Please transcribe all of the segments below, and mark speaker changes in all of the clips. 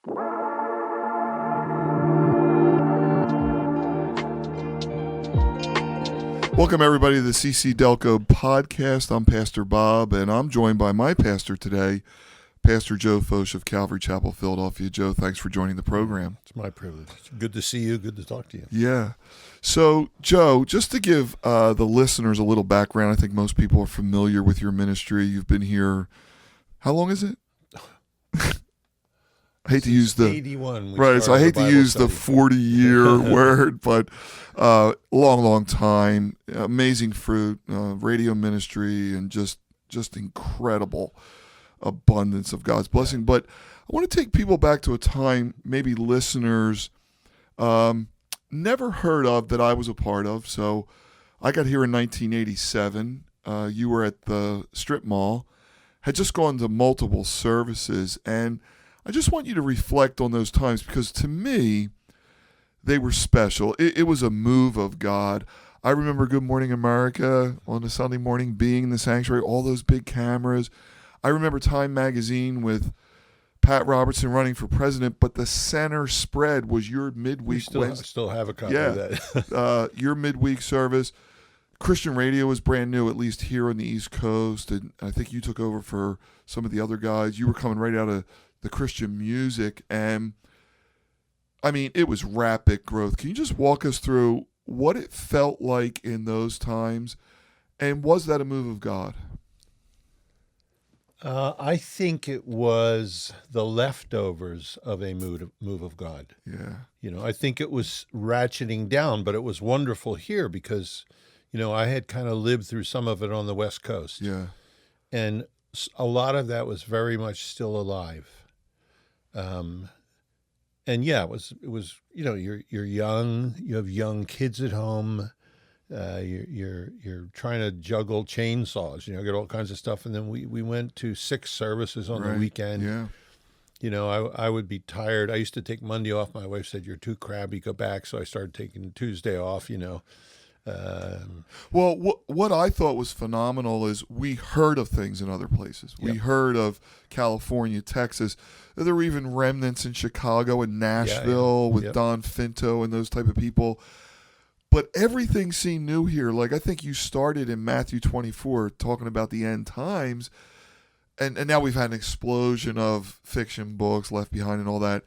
Speaker 1: Welcome, everybody, to the ccdelco podcast. I'm Pastor Bob, and I'm joined by my pastor today, Pastor Joe Focht of Calvary Chapel, Philadelphia. Joe, thanks for joining the program.
Speaker 2: It's my privilege. Good to see you. Good to talk to you.
Speaker 1: Yeah. So, Joe, just to give the listeners a little background, I think most people are familiar with your ministry. You've been here, how long is it? I hate to use the
Speaker 2: 81.
Speaker 1: Right, so I hate to use the 40-year word, but long time, amazing fruit, radio ministry, and just incredible abundance of God's blessing. But I want to take people back to a time maybe listeners never heard of that I was a part of. So I got here in 1987. You were at the strip mall, had just gone to multiple services, and I just want you to reflect on those times because to me, they were special. It was a move of God. I remember Good Morning America on a Sunday morning being in the sanctuary, all those big cameras. I remember Time Magazine with Pat Robertson running for president, but the center spread was your midweek.
Speaker 2: I still have a copy of that.
Speaker 1: Your midweek service. Christian radio was brand new, at least here on the East Coast, and I think you took over for some of the other guys. You were coming right out of the Christian music, and I mean, it was rapid growth. Can you just walk us through what it felt like in those times, and was that a move of God?
Speaker 2: I think it was the leftovers of a move of God.
Speaker 1: Yeah.
Speaker 2: I think it was ratcheting down, but it was wonderful here because, I had kind of lived through some of it on the West Coast.
Speaker 1: Yeah.
Speaker 2: And a lot of that was very much still alive. And yeah, it was, you're young, you have young kids at home, you're trying to juggle chainsaws, get all kinds of stuff. And then we went to 6 services on the weekend.
Speaker 1: Yeah.
Speaker 2: I would be tired. I used to take Monday off. My wife said, "You're too crabby, go back." So I started taking Tuesday off,
Speaker 1: Well, what I thought was phenomenal is we heard of things in other places. We heard of California, Texas. There were even remnants in Chicago and Nashville with Don Finto and those type of people. But everything seemed new here. Like I think you started in Matthew 24 talking about the end times, and now we've had an explosion of fiction books, Left Behind and all that.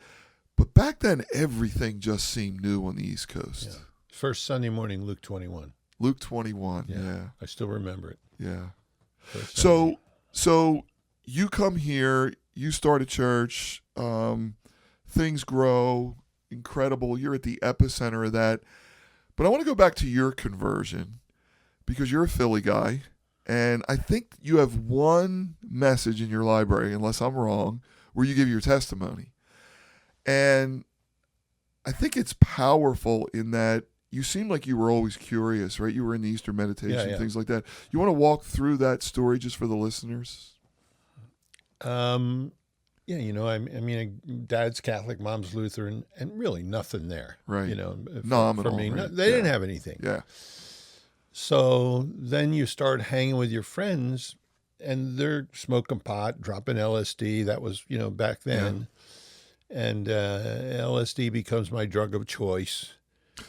Speaker 1: But back then, everything just seemed new on the East Coast.
Speaker 2: Yeah. First Sunday morning, Luke 21.
Speaker 1: Luke 21, yeah.
Speaker 2: I still remember it.
Speaker 1: Yeah. So you come here, you start a church, things grow, incredible. You're at the epicenter of that. But I want to go back to your conversion because you're a Philly guy, and I think you have one message in your library, unless I'm wrong, where you give your testimony. And I think it's powerful in that you seem like you were always curious, right? You were in the Easter meditation, things like that. You want to walk through that story just for the listeners?
Speaker 2: Dad's Catholic, mom's Lutheran, and really nothing there.
Speaker 1: Right.
Speaker 2: Nominal. For me,
Speaker 1: right?
Speaker 2: They didn't have anything.
Speaker 1: Yeah.
Speaker 2: So then you start hanging with your friends, and they're smoking pot, dropping LSD. That was, back then. Yeah. And LSD becomes my drug of choice.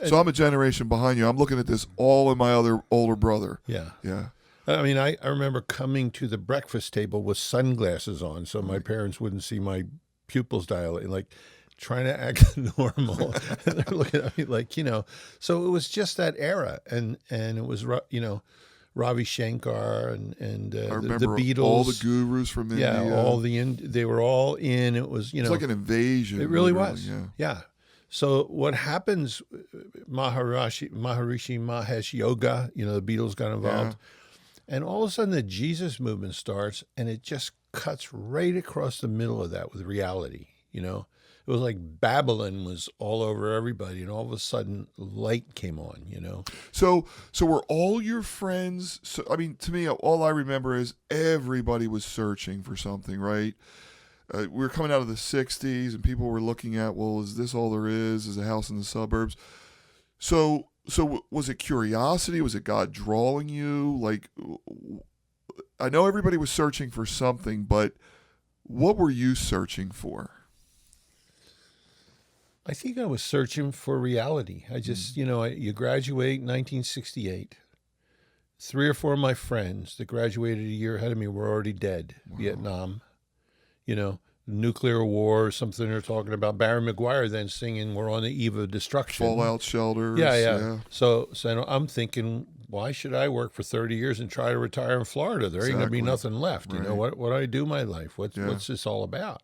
Speaker 1: So I'm a generation behind you. I'm looking at this all in my other older brother.
Speaker 2: Yeah.
Speaker 1: Yeah.
Speaker 2: I mean, I remember coming to the breakfast table with sunglasses on so my parents wouldn't see my pupils dilate, like trying to act normal. And they're looking at me like, so it was just that era. And it was, Ravi Shankar and
Speaker 1: I remember
Speaker 2: the Beatles.
Speaker 1: All the gurus from India.
Speaker 2: Yeah, they were all in. It was,
Speaker 1: It's like an invasion.
Speaker 2: It really was.
Speaker 1: Yeah.
Speaker 2: So what happens, Maharishi Mahesh Yoga, the Beatles got involved. Yeah. And all of a sudden the Jesus movement starts, and it just cuts right across the middle of that with reality, It was like Babylon was all over everybody, and all of a sudden light came on,
Speaker 1: So were all your friends, to me, all I remember is everybody was searching for something, right? We were coming out of the 60s, and people were looking at, well, is this all there is? Is a house in the suburbs? So was it curiosity? Was it God drawing you? Like, I know everybody was searching for something, but what were you searching for?
Speaker 2: I think I was searching for reality. I just, you graduate in 1968. 3 or 4 of my friends that graduated a year ahead of me were already dead. Wow. Vietnam, nuclear war or something they're talking about. Barry McGuire then singing, "We're on the eve of destruction."
Speaker 1: Fallout shelters.
Speaker 2: Yeah. So I'm thinking, why should I work for 30 years and try to retire in Florida? There ain't going to be nothing left.
Speaker 1: Right.
Speaker 2: What do I do in my life? What's this all about,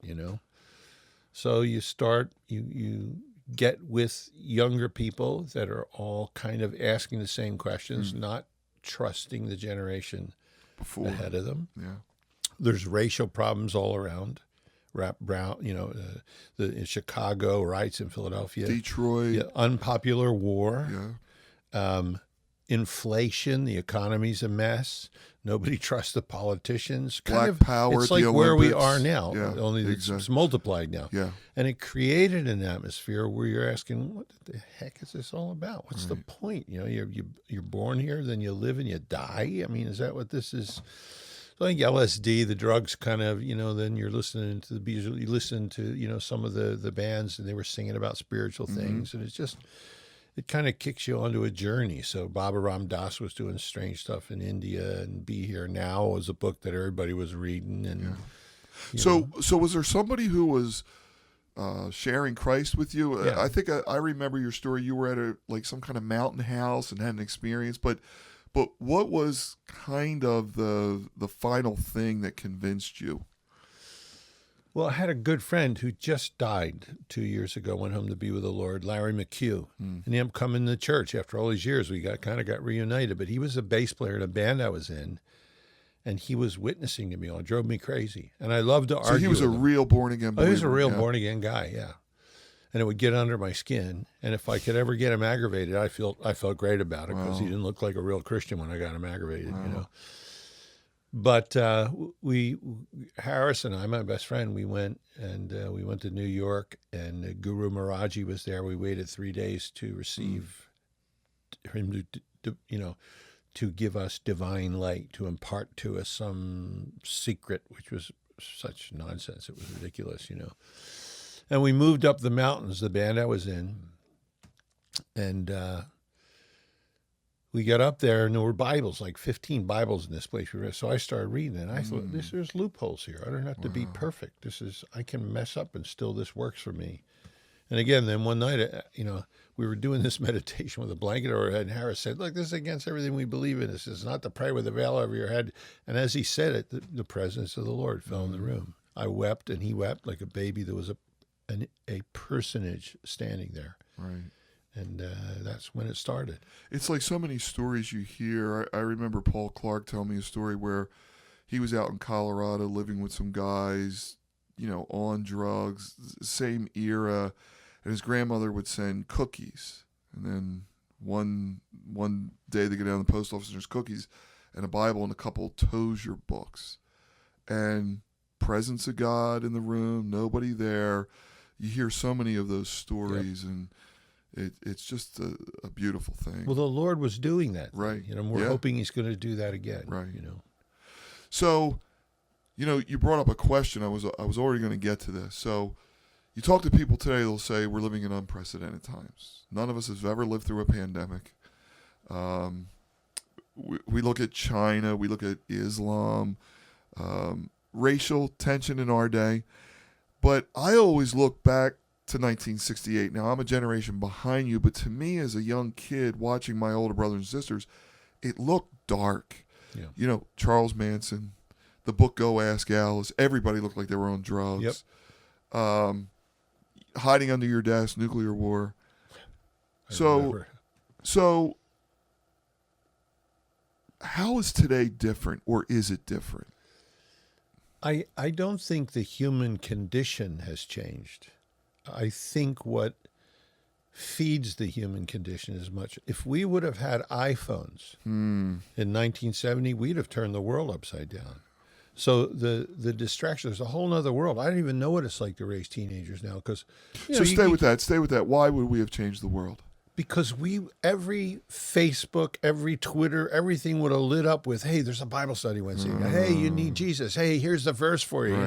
Speaker 2: So you start, you get with younger people that are all kind of asking the same questions, not trusting the generation ahead of them.
Speaker 1: Yeah.
Speaker 2: There's racial problems all around. Brown, in Chicago, riots in Philadelphia,
Speaker 1: Detroit,
Speaker 2: unpopular war,
Speaker 1: inflation,
Speaker 2: the economy's a mess. Nobody trusts the politicians.
Speaker 1: Black power.
Speaker 2: It's like where we are now.
Speaker 1: Yeah,
Speaker 2: only it's multiplied now.
Speaker 1: Yeah.
Speaker 2: And it created an atmosphere where you're asking, what the heck is this all about? What's the point? You're born here, then you live and you die. I mean, is that what this is? So I think LSD, the drugs kind of, then you're listening to the Beatles, you listen to, some of the bands, and they were singing about spiritual things. And it kind of kicks you onto a journey. So Baba Ram Das was doing strange stuff in India, and Be Here Now was a book that everybody was reading. And
Speaker 1: So was there somebody who was sharing Christ with you?
Speaker 2: Yeah.
Speaker 1: I think I remember your story. You were at some kind of mountain house and had an experience, but what was kind of the final thing that convinced you?
Speaker 2: Well, I had a good friend who just died 2 years ago, went home to be with the Lord, Larry McHugh. And he ended up coming to church after all these years. We got reunited, but he was a bass player in a band I was in, and he was witnessing to me. It drove me crazy. And I loved to argue.
Speaker 1: So he was a real born-again believer.
Speaker 2: He was a real born-again guy, yeah. And it would get under my skin. And if I could ever get him aggravated, I felt great about it, because he didn't look like a real Christian when I got him aggravated, But Harris and I, my best friend, we went to New York, and Guru Maharaji was there. We waited 3 days to receive him to give us divine light, to impart to us some secret, which was such nonsense. It was ridiculous, And we moved up the mountains, the band I was in, and we got up there, and there were Bibles, like 15 Bibles in this place. So I started reading it, and I thought, there's loopholes here. I don't have to be perfect. I can mess up, and still this works for me. And again, then one night, we were doing this meditation with a blanket over our head, and Harris said, look, this is against everything we believe in. This is not to pray with a veil over your head. And as he said it, the presence of the Lord fell in the room. I wept, and he wept like a baby. There was a personage standing there.
Speaker 1: Right.
Speaker 2: And that's when it started.
Speaker 1: It's like so many stories you hear. I remember Paul Clark telling me a story where he was out in Colorado living with some guys, on drugs, same era, and his grandmother would send cookies. And then one day they go down to the post office and there's cookies and a Bible and a couple Tozier books. And presence of God in the room, nobody there. You hear so many of those stories, and it's just a beautiful thing.
Speaker 2: Well, the Lord was doing that.
Speaker 1: Right.
Speaker 2: We're hoping he's going to do that again.
Speaker 1: Right. So, you brought up a question. I was already going to get to this. So, you talk to people today, they'll say we're living in unprecedented times. None of us has ever lived through a pandemic. We look at China, we look at Islam, racial tension in our day. But I always look back to 1968. Now, I'm a generation behind you, but to me as a young kid watching my older brothers and sisters, it looked dark. Yeah. Charles Manson, the book Go Ask Alice, everybody looked like they were on drugs. Yep. Hiding under your desk, nuclear war. So how is today different, or is it different?
Speaker 2: I don't think the human condition has changed. I think what feeds the human condition is much. If we would have had iPhones in 1970, we'd have turned the world upside down. So the distraction, there's a whole other world. I don't even know what it's like to raise teenagers now.
Speaker 1: Stay with that. Why would we have changed the world?
Speaker 2: Because every Facebook, every Twitter, everything would have lit up with, hey, there's a Bible study Wednesday. Hey, you need Jesus. Hey, here's the verse for you.
Speaker 1: Right.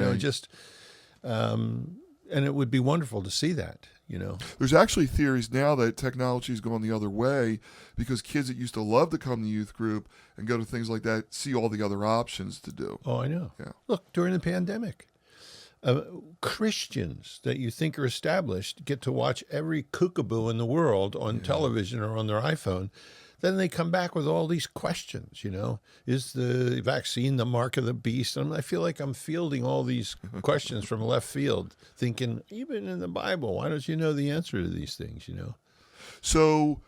Speaker 2: and it would be wonderful to see that, you know.
Speaker 1: There's actually theories now that technology is going the other way because kids that used to love to come to youth group and go to things like that see all the other options to do.
Speaker 2: Oh, I know.
Speaker 1: Yeah.
Speaker 2: Look, during the pandemic, Christians that you think are established get to watch every kookaboo in the world on television or on their iPhone. Then they come back with all these questions, you know. Is the vaccine the mark of the beast? And I feel like I'm fielding all these questions from left field, thinking, even in the Bible, why don't you know the answer to these things, you know?
Speaker 1: So,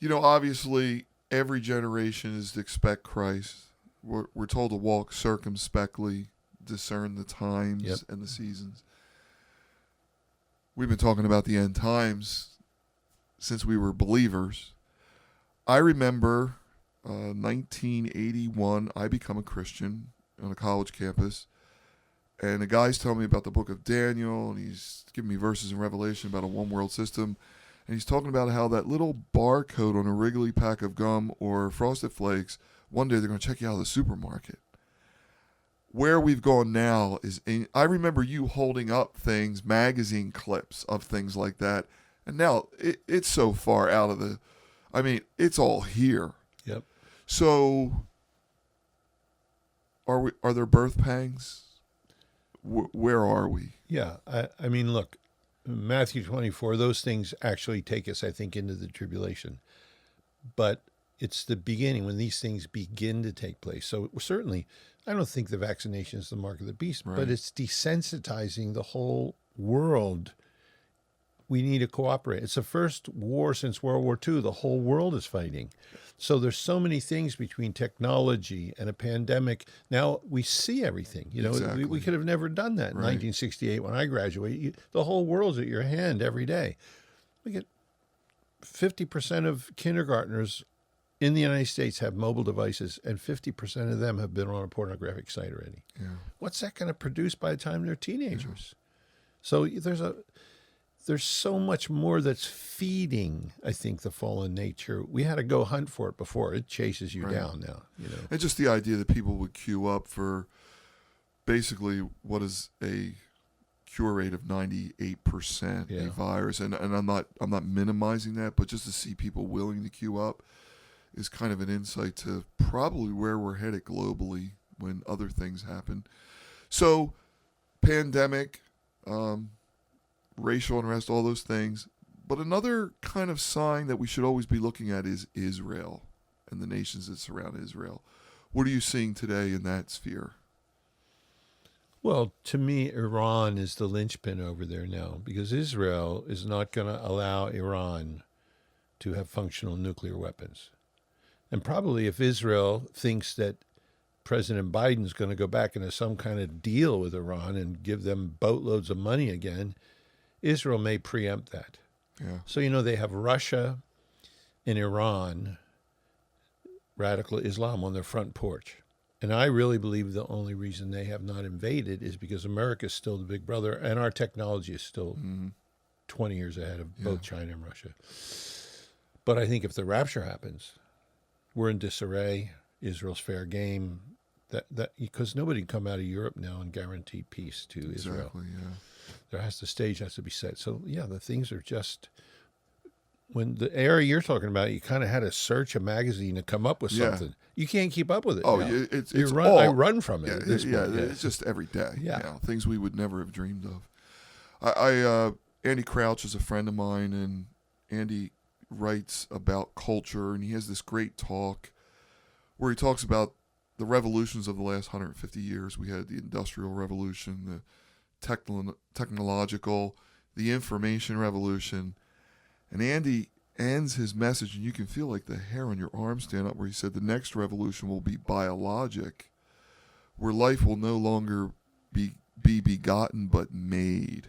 Speaker 1: you know, obviously every generation is to expect Christ. We're told to walk circumspectly, discern the times and the seasons. We've been talking about the end times since we were believers. I remember 1981, I become a Christian on a college campus, and the guy's telling me about the book of Daniel, and he's giving me verses in Revelation about a one-world system, and he's talking about how that little barcode on a Wrigley pack of gum or Frosted Flakes, one day they're going to check you out of the supermarket. Where we've gone now is, I remember you holding up things, magazine clips of things like that, and now it's so far out of the... I mean, it's all here.
Speaker 2: Yep.
Speaker 1: So, are there birth pangs? Where are we?
Speaker 2: Yeah. I mean, look, Matthew 24, those things actually take us, I think, into the tribulation. But it's the beginning when these things begin to take place. So certainly, I don't think the vaccination is the mark of the beast,
Speaker 1: Right.
Speaker 2: but it's desensitizing the whole world. We need to cooperate. It's the first war since World War II. The whole world is fighting. So there's so many things between technology and a pandemic. Now we see everything. You know,
Speaker 1: Exactly.
Speaker 2: we could have never done that in
Speaker 1: Right.
Speaker 2: 1968 when I graduated. The whole world's at your hand every day. We get 50% of kindergartners in the United States have mobile devices, and 50% of them have been on a pornographic site already.
Speaker 1: Yeah.
Speaker 2: What's that going to produce by the time they're teenagers? So there's so much more that's feeding, I think, the fallen nature. We had to go hunt for it before. It chases you
Speaker 1: Right.
Speaker 2: down now, you know.
Speaker 1: And just the idea that people would queue up for basically what is a cure rate of 98% a virus, and I'm not minimizing that, but just to see people willing to queue up is kind of an insight to probably where we're headed globally when other things happen. So, pandemic, racial unrest, all those things. But another kind of sign that we should always be looking at is Israel and the nations that surround Israel. What are you seeing today in that sphere?
Speaker 2: Well, to me, Iran is the linchpin over there now, because Israel is not going to allow Iran to have functional nuclear weapons. And probably if Israel thinks that President Biden's going to go back into some kind of deal with Iran and give them boatloads of money again, Israel may preempt that.
Speaker 1: Yeah.
Speaker 2: So, you know, they have Russia and Iran, radical Islam, on their front porch. And I really believe the only reason they have not invaded is because America is still the big brother, and our technology is still 20 years ahead of both China and Russia. But I think if the rapture happens, we're in disarray. Israel's fair game. That because nobody can come out of Europe now and guarantee peace to Israel.
Speaker 1: Exactly, yeah.
Speaker 2: The stage has to be set. So, yeah, the things are just... When the era you're talking about, you kind of had to search a magazine to come up with something. You can't keep up with it.
Speaker 1: Oh,
Speaker 2: now.
Speaker 1: it's
Speaker 2: I run from it. At this point.
Speaker 1: It's just every day.
Speaker 2: Yeah.
Speaker 1: You know, things we would never have dreamed of. Andy Crouch is a friend of mine, and Andy writes about culture, and he has this great talk where he talks about the revolutions of the last 150 years. We had the Industrial Revolution, the technological, the information revolution. And Andy ends his message, and you can feel like the hair on your arm stand up, where he said the next revolution will be biologic, where life will no longer be begotten but made.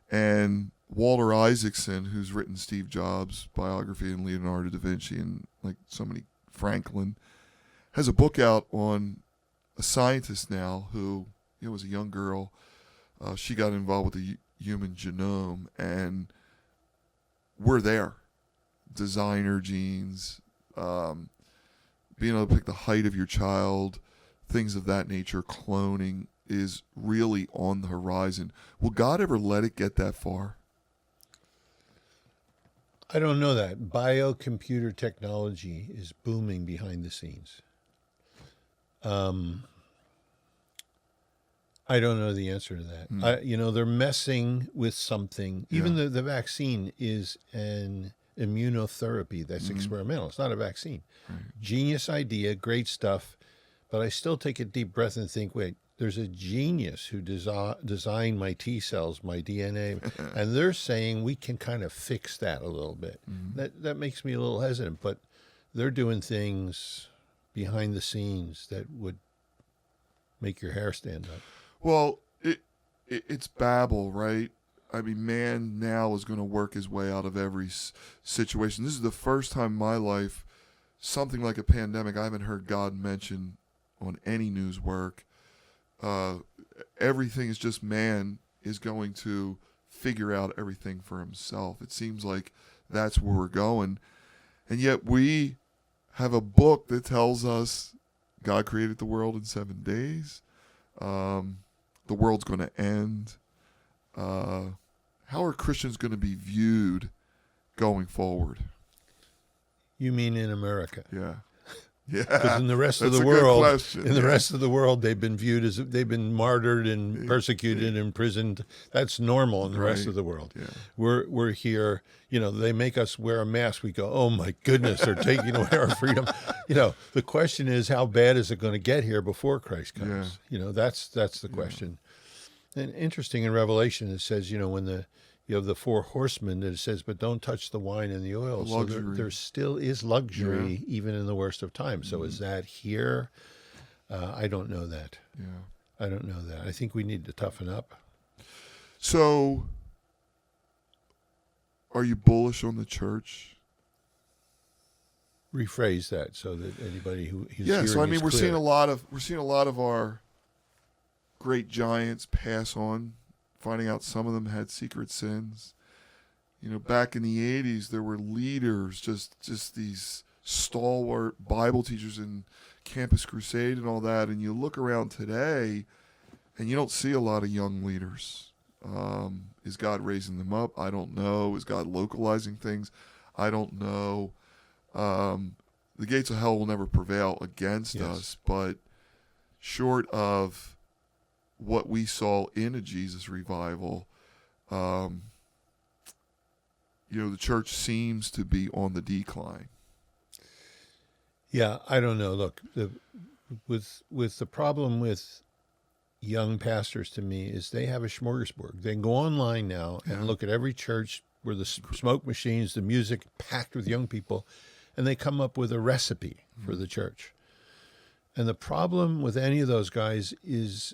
Speaker 1: And Walter Isaacson, who's written Steve Jobs' biography and Leonardo da Vinci and like so many, Franklin, has a book out on a scientist now who, was a young girl. She got involved with the human genome, and we're there. Designer genes, being able to pick the height of your child, things of that nature, cloning. is really on the horizon. Will God ever let it get that far?
Speaker 2: I don't know that. Biocomputer technology is booming behind the scenes. I don't know the answer to that. They're messing with something. Even the vaccine is an immunotherapy that's experimental. It's not a vaccine.
Speaker 1: Right.
Speaker 2: Genius idea, great stuff. But I still take a deep breath and think, wait, there's a genius who designed my T cells, my DNA, and they're saying we can kind of fix that a little bit. That makes me a little hesitant, but they're doing things behind the scenes that would make your hair stand up.
Speaker 1: Well, it's Babel, right? I mean, man now is going to work his way out of every situation. This is the first time in my life, something like a pandemic, I haven't heard God mention on any news work. Everything is just man is going to figure out everything for himself. It seems like that's where we're going. And yet we have a book that tells us God created the world in 7 days. The world's going to end. How are Christians going to be viewed going forward?
Speaker 2: You mean in America?
Speaker 1: Yeah.
Speaker 2: Because in the rest of
Speaker 1: That's
Speaker 2: the
Speaker 1: a good
Speaker 2: world,
Speaker 1: question.
Speaker 2: the rest of the world, they've been viewed as they've been martyred and persecuted, imprisoned. That's normal in the rest of the world.
Speaker 1: Yeah.
Speaker 2: We're here. They make us wear a mask. We go, oh my goodness, they're taking away our freedom. The question is, how bad is it going to get here before Christ comes? That's the question. And interesting in Revelation, it says, when you have the 4 horsemen, that it says, but don't touch the wine and the oil. So there still is luxury even in the worst of times. So is that here? I don't know that.
Speaker 1: Yeah.
Speaker 2: I don't know that. I think we need to toughen up.
Speaker 1: So are you bullish on the church?
Speaker 2: Rephrase that so that anybody who's
Speaker 1: yeah. So I mean,
Speaker 2: is
Speaker 1: we're
Speaker 2: clear.
Speaker 1: seeing a lot of our great giants pass on, finding out some of them had secret sins. Back in the 80s, there were leaders, just these stalwart Bible teachers in Campus Crusade and all that. And you look around today, and you don't see a lot of young leaders. Is God raising them up? I don't know. Is God localizing things? I don't know. The gates of hell will never prevail against us, but short of what we saw in a Jesus revival, the church seems to be on the decline.
Speaker 2: Yeah, I don't know. Look, with the problem with young pastors to me is they have a smorgasbord. They can go online now and look at every church where the smoke machines, the music packed with young people, and they come up with a recipe for the church. And the problem with any of those guys is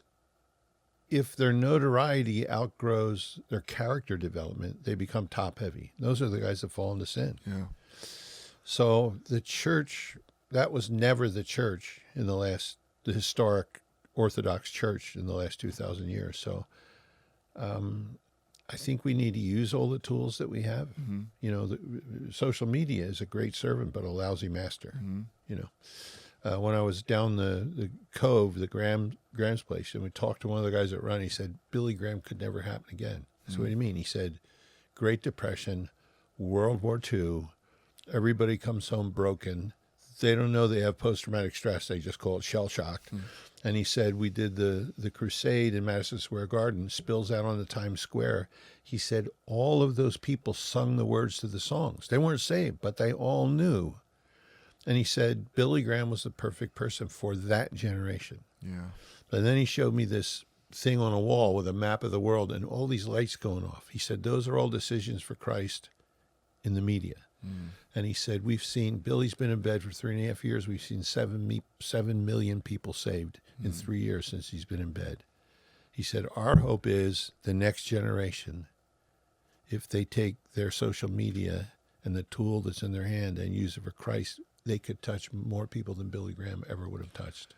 Speaker 2: if their notoriety outgrows their character development, they become top heavy. Those are the guys that fall into sin.
Speaker 1: Yeah.
Speaker 2: So the church, that was never the church in the historic Orthodox church in the last 2,000 years. So I think we need to use all the tools that we have. The social media is a great servant, but a lousy master. When I was down the Cove, the Graham's place, and we talked to one of the guys that run, he said, Billy Graham could never happen again. I said, what do you mean? He said, Great Depression, World War II, everybody comes home broken. They don't know they have post-traumatic stress. They just call it shell-shocked. And he said, we did the crusade in Madison Square Garden, spills out on the Times Square. He said, all of those people sung the words to the songs. They weren't saved, but they all knew. And he said, Billy Graham was the perfect person for that generation.
Speaker 1: Yeah.
Speaker 2: And then he showed me this thing on a wall with a map of the world and all these lights going off. He said, those are all decisions for Christ in the media. And he said, we've seen, Billy's been in bed for 3.5 years. We've seen 7 million people saved in 3 years since he's been in bed. He said, our hope is the next generation, if they take their social media and the tool that's in their hand and use it for Christ, they could touch more people than Billy Graham ever would have touched.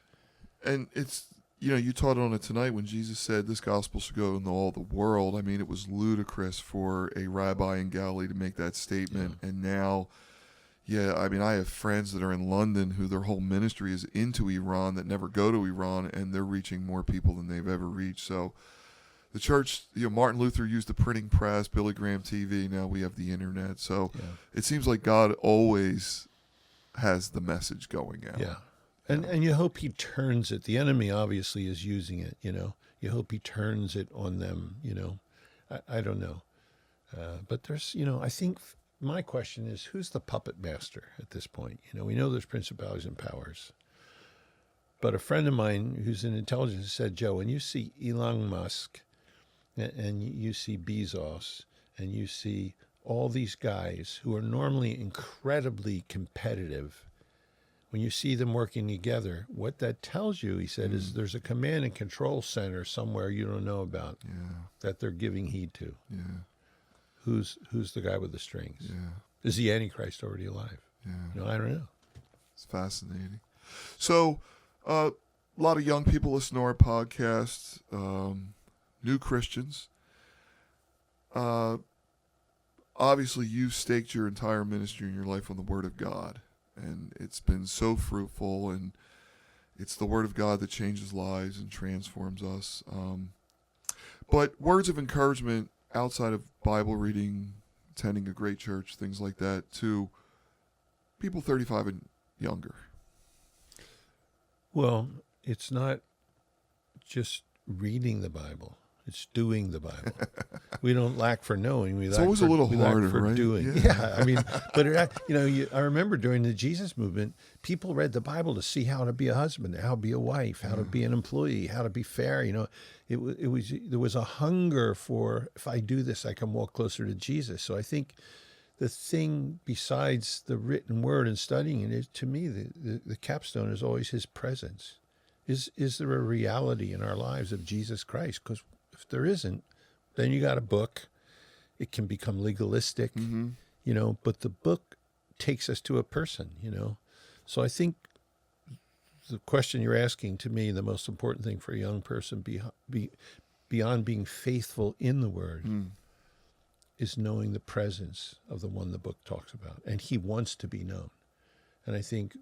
Speaker 1: And it's, you taught on it tonight when Jesus said this gospel should go into all the world. I mean, it was ludicrous for a rabbi in Galilee to make that statement. Yeah. And now, Yeah, I mean, I have friends that are in London who their whole ministry is into Iran that never go to Iran, and they're reaching more people than they've ever reached. So the church, Martin Luther used the printing press, Billy Graham TV. Now we have the internet. So it seems like God always has the message going out.
Speaker 2: Yeah. And you hope he turns it. The enemy obviously is using it, You hope he turns it on them, I don't know. But there's, I think my question is, who's the puppet master at this point? We know there's principalities and powers. But a friend of mine who's in intelligence said, Joe, when you see Elon Musk and you see Bezos and you see all these guys who are normally incredibly competitive, when you see them working together, what that tells you, he said, is there's a command and control center somewhere you don't know about that they're giving heed to.
Speaker 1: Yeah.
Speaker 2: Who's the guy with the strings?
Speaker 1: Yeah.
Speaker 2: Is the Antichrist already alive?
Speaker 1: Yeah.
Speaker 2: I don't know.
Speaker 1: It's fascinating. So a lot of young people listen to our podcast, new Christians. Obviously, you've staked your entire ministry and your life on the Word of God. And it's been so fruitful, and it's the Word of God that changes lives and transforms us. But words of encouragement outside of Bible reading, attending a great church, things like that, to people 35 and younger.
Speaker 2: Well, it's not just reading the Bible. It's doing the Bible. We don't lack for knowing.
Speaker 1: It's always a little harder, right?
Speaker 2: Doing. Yeah, I mean, but I remember during the Jesus movement, people read the Bible to see how to be a husband, how to be a wife, how to be an employee, how to be fair. There was a hunger for, if I do this, I can walk closer to Jesus. So I think the thing besides the written word and studying it is, to me, the capstone is always his presence. Is there a reality in our lives of Jesus Christ? Because if there isn't, then you got a book. It can become legalistic, but the book takes us to a person, So I think the question you're asking, to me, the most important thing for a young person beyond being faithful in the Word is knowing the presence of the one the book talks about. And he wants to be known. And I think,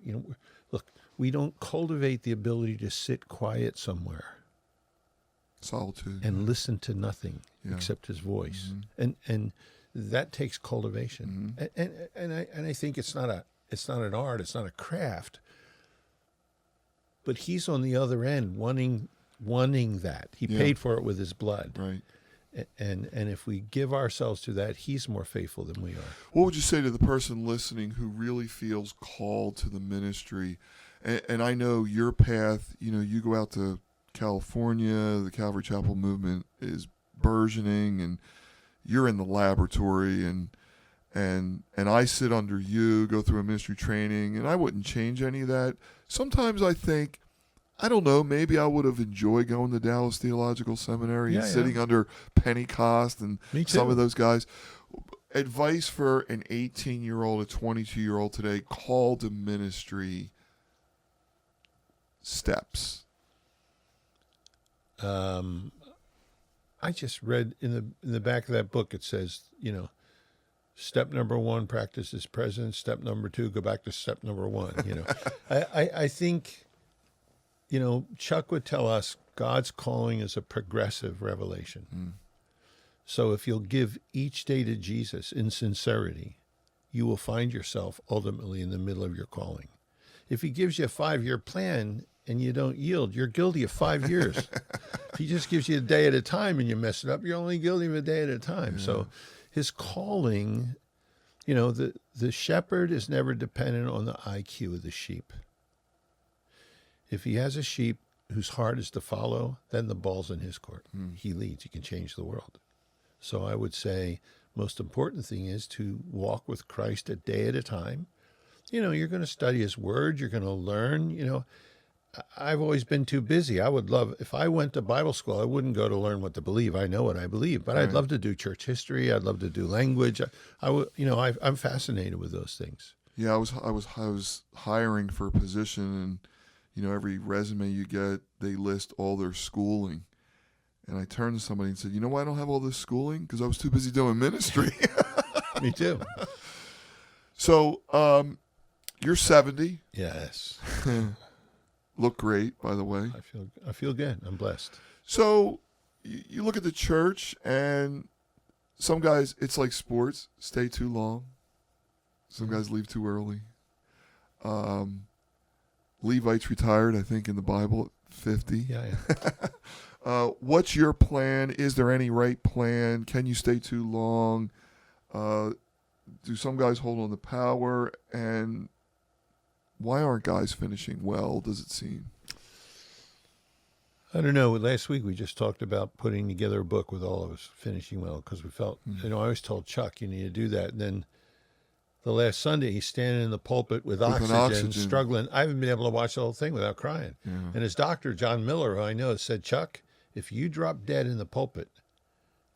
Speaker 2: look, we don't cultivate the ability to sit quiet somewhere.
Speaker 1: Solitude.
Speaker 2: And listen to nothing except his voice. And that takes cultivation. And I think it's not an art, it's not a craft. But he's on the other end wanting that. He paid for it with his blood.
Speaker 1: Right.
Speaker 2: And if we give ourselves to that, he's more faithful than we are.
Speaker 1: What would you say to the person listening who really feels called to the ministry? And I know your path, you go out to California, the Calvary Chapel movement is burgeoning, and you're in the laboratory, and I sit under you, go through a ministry training, and I wouldn't change any of that. Sometimes I think, I don't know, maybe I would have enjoyed going to Dallas Theological Seminary and sitting under Pentecost and some of those guys. Advice for an 18-year-old, a 22-year-old today called to ministry, steps.
Speaker 2: I just read in the back of that book, it says, step number 1, practice his presence. Step number 2, go back to step number 1. I think, Chuck would tell us God's calling is a progressive revelation. So if you'll give each day to Jesus in sincerity, you will find yourself ultimately in the middle of your calling. If he gives you a 5-year plan and you don't yield, you're guilty of 5 years. If he just gives you a day at a time and you mess it up, you're only guilty of a day at a time. Yeah. So his calling, the shepherd is never dependent on the IQ of the sheep. If he has a sheep whose heart is to follow, then the ball's in his court. He leads. He can change the world. So I would say most important thing is to walk with Christ a day at a time. You're going to study his word. You're going to learn. I've always been too busy. I would love, if I went to Bible school, I wouldn't go to learn what to believe. I know what I believe, but I'd love to do church history. I'd love to do language. I'm fascinated with those things.
Speaker 1: Yeah, I was hiring for a position, and every resume you get, they list all their schooling. And I turned to somebody and said, "You know why I don't have all this schooling? Because I was too busy doing ministry."
Speaker 2: Me too.
Speaker 1: So, you're 70.
Speaker 2: Yes.
Speaker 1: Look great, by the way.
Speaker 2: I feel good. I'm blessed.
Speaker 1: So, you look at the church, and some guys, it's like sports, stay too long. Some guys leave too early. Levites retired, I think, in the Bible at 50.
Speaker 2: Yeah.
Speaker 1: What's your plan? Is there any right plan? Can you stay too long? Do some guys hold on to power? And why aren't guys finishing well, does it seem?
Speaker 2: I don't know. Last week we just talked about putting together a book with all of us finishing well because we felt, I always told Chuck, you need to do that. And then the last Sunday, he's standing in the pulpit with oxygen, struggling. I haven't been able to watch the whole thing without crying.
Speaker 1: Yeah.
Speaker 2: And his doctor, John Miller, who I know, said, Chuck, if you drop dead in the pulpit,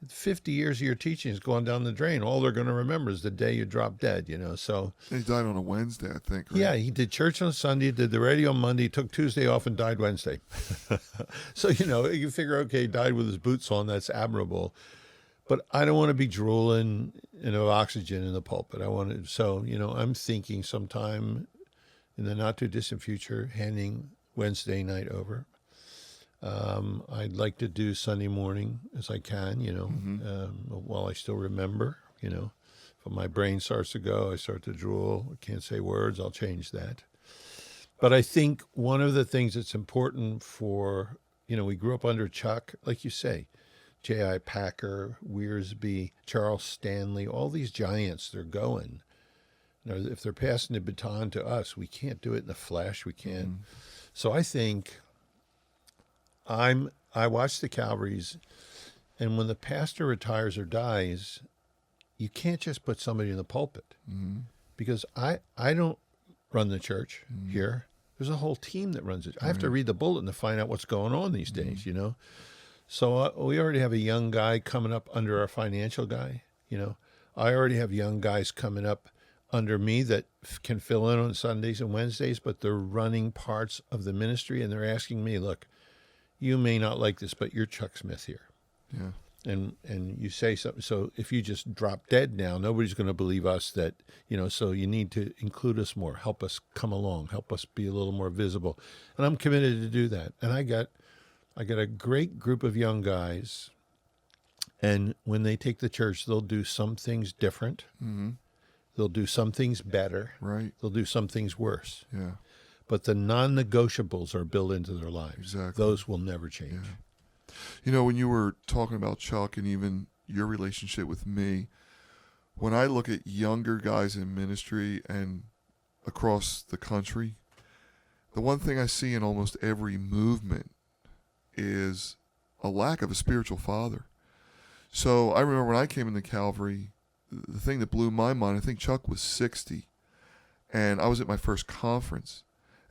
Speaker 2: 50 years of your teaching is going down the drain. All they're going to remember is the day you dropped dead, So
Speaker 1: he died on a Wednesday, I think. Right?
Speaker 2: Yeah, he did church on Sunday, did the radio on Monday, took Tuesday off, and died Wednesday. So, you figure, okay, he died with his boots on. That's admirable. But I don't want to be drooling, oxygen in the pulpit. I'm thinking sometime in the not too distant future, handing Wednesday night over. I'd like to do Sunday morning as I can, while I still remember, If my brain starts to go, I start to drool, I can't say words, I'll change that. But I think one of the things that's important for, we grew up under Chuck, like you say, J.I. Packer, Wiersbe, Charles Stanley, all these giants, they're going. If they're passing the baton to us, we can't do it in the flesh, we can't. So I think I watch the Calvaries, and when the pastor retires or dies, you can't just put somebody in the pulpit because I don't run the church here. There's a whole team that runs it. I have to read the bulletin to find out what's going on these days, So we already have a young guy coming up under our financial guy, I already have young guys coming up under me that can fill in on Sundays and Wednesdays, but they're running parts of the ministry, and they're asking me, look, you may not like this, but you're Chuck Smith here.
Speaker 1: Yeah.
Speaker 2: And you say something. So if you just drop dead now, nobody's going to believe us that, so you need to include us more, help us come along, help us be a little more visible. And I'm committed to do that. And I got a great group of young guys. And when they take the church, they'll do some things different. They'll do some things better.
Speaker 1: Right.
Speaker 2: They'll do some things worse.
Speaker 1: Yeah.
Speaker 2: But the non-negotiables are built into their lives.
Speaker 1: Exactly.
Speaker 2: Those will never change.
Speaker 1: Yeah. When you were talking about Chuck and even your relationship with me, when I look at younger guys in ministry and across the country, the one thing I see in almost every movement is a lack of a spiritual father. So I remember when I came into Calvary, the thing that blew my mind, I think Chuck was 60, and I was at my first conference.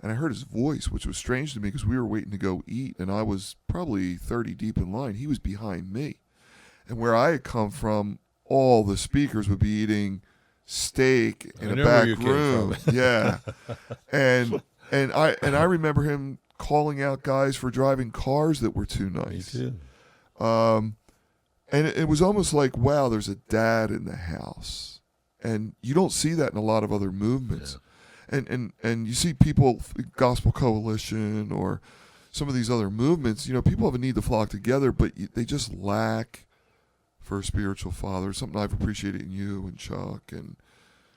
Speaker 1: And I heard his voice, which was strange to me because we were waiting to go eat, and I was probably 30 deep in line. He was behind me. And where I had come from, all the speakers would be eating steak in a back room. Yeah. And I remember him calling out guys for driving cars that were too nice.
Speaker 2: Me too.
Speaker 1: And it was almost like, wow, there's a dad in the house. And you don't see that in a lot of other movements. Yeah. And you see people, Gospel Coalition or some of these other movements, people have a need to flock together, but they just lack for a spiritual father. Something I've appreciated in you and Chuck.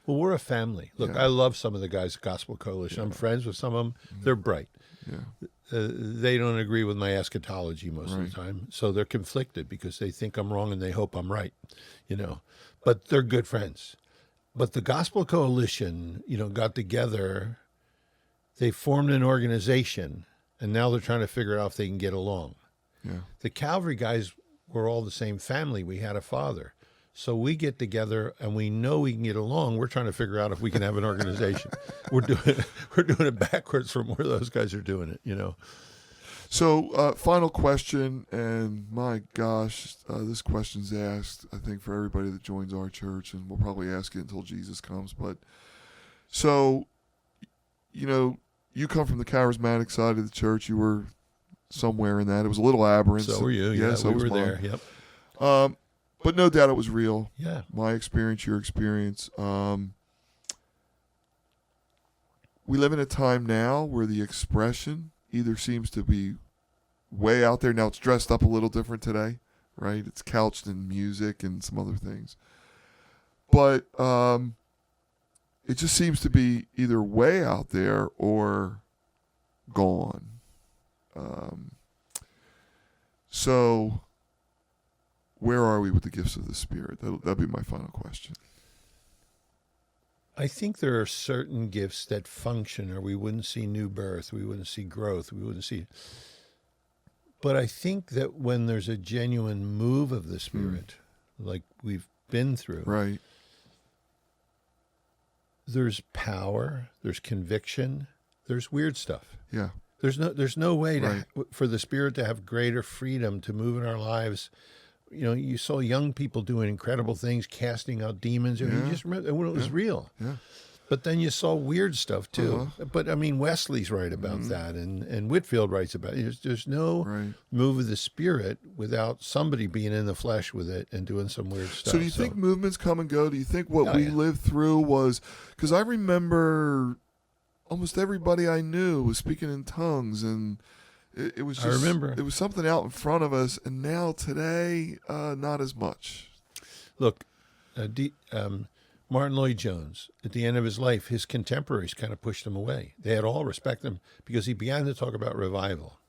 Speaker 2: Well, we're a family. Look, I love some of the guys at Gospel Coalition. I'm friends with some of them. They're bright.
Speaker 1: Yeah.
Speaker 2: They don't agree with my eschatology most of the time, so they're conflicted because they think I'm wrong and they hope I'm right, But they're good friends. But the Gospel Coalition, got together. They formed an organization, and now they're trying to figure out if they can get along.
Speaker 1: Yeah.
Speaker 2: The Calvary guys were all the same family. We had a father. So we get together, and we know we can get along. We're trying to figure out if we can have an organization. We're doing it backwards from where those guys are doing it,
Speaker 1: So, final question, and my gosh, this question's asked, I think, for everybody that joins our church, and we'll probably ask it until Jesus comes. But, so, you come from the charismatic side of the church. You were somewhere in that. It was a little aberrant.
Speaker 2: So were you. Yeah,
Speaker 1: so
Speaker 2: we were there. Yep.
Speaker 1: But no doubt it was real.
Speaker 2: Yeah.
Speaker 1: My experience, your experience. we live in a time now where the expression either seems to be way out there. Now it's dressed up a little different today, right? It's couched in music and some other things. But it just seems to be either way out there or gone. So where are we with the gifts of the Spirit? That'll be my final question.
Speaker 2: I think there are certain gifts that function, or we wouldn't see new birth, we wouldn't see growth, we wouldn't see. But I think that when there's a genuine move of the Spirit, like we've been through,
Speaker 1: Right.
Speaker 2: there's power, there's conviction, there's weird stuff.
Speaker 1: Yeah.
Speaker 2: There's no way
Speaker 1: Right.
Speaker 2: for the Spirit to have greater freedom to move in our lives. You know, you saw young people doing incredible things, casting out demons. And
Speaker 1: Yeah.
Speaker 2: you just remember when it was real.
Speaker 1: Yeah.
Speaker 2: But then you saw weird stuff too.
Speaker 1: Uh-huh.
Speaker 2: But I mean, Wesley's right about that, and Whitefield writes about it. There's no
Speaker 1: Right.
Speaker 2: move of the Spirit without somebody being in the flesh with it and doing some weird stuff.
Speaker 1: So do you think movements come and go? Do you think what
Speaker 2: Oh,
Speaker 1: we
Speaker 2: yeah.
Speaker 1: lived through was, because I remember almost everybody I knew was speaking in tongues, and it was just,
Speaker 2: I remember.
Speaker 1: it was something out in front of us, and now today, not as much.
Speaker 2: Look, Martin Lloyd-Jones, at the end of his life, his contemporaries kind of pushed him away. They had all respect him because he began to talk about revival.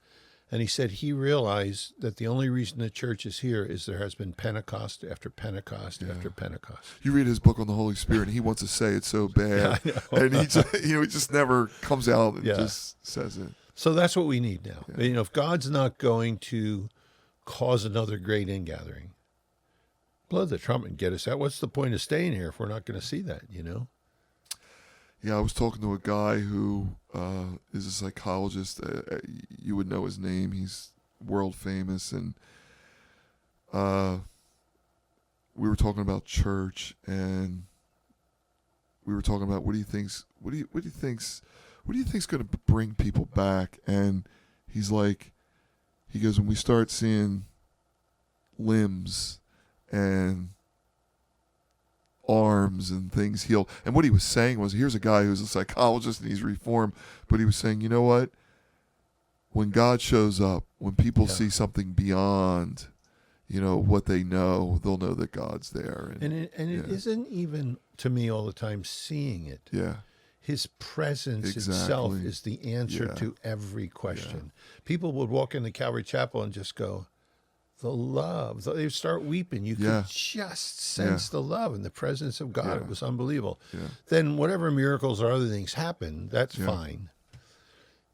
Speaker 2: And he said he realized that the only reason the church is here is there has been Pentecost after Pentecost after Pentecost.
Speaker 1: You read his book on the Holy Spirit, and he wants to say it so bad, and he just, he just never comes out and just says it.
Speaker 2: So that's what we need now. You know, if God's not going to cause another great ingathering, blow the trumpet and get us out. What's the point of staying here if we're not going to see that, you know?
Speaker 1: Yeah, I was talking to a guy who is a psychologist. You would know his name. He's world famous, and we were talking about church, and we were talking about what do you think's going to bring people back? And he's like, he goes, when we start seeing limbs and arms and things healed. And what he was saying was, here's a guy who's a psychologist and he's reformed, but he was saying, you know what? When God shows up, when people see something beyond, you know, what they know, they'll know that God's there.
Speaker 2: And it isn't even, to me, all the time seeing it.
Speaker 1: Yeah.
Speaker 2: His presence itself is the answer to every question. People would walk into Calvary Chapel and just go, the love. They would start weeping. You could just sense the love and the presence of God. It was unbelievable. Then whatever miracles or other things happen, that's fine.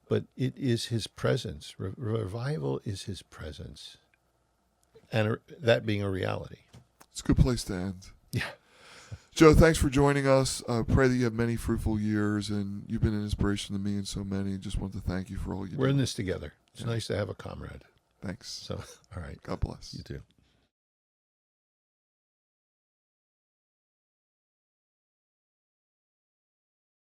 Speaker 2: But it is his presence. Revival is his presence. And that being a reality.
Speaker 1: It's a good place to end.
Speaker 2: Yeah.
Speaker 1: Joe, thanks for joining us. I pray that you have many fruitful years, and you've been an inspiration to me and so many. Just want to thank you for all you do.
Speaker 2: We're in this together. It's nice to have a comrade.
Speaker 1: Thanks.
Speaker 2: So, all right.
Speaker 1: God bless.
Speaker 2: You too.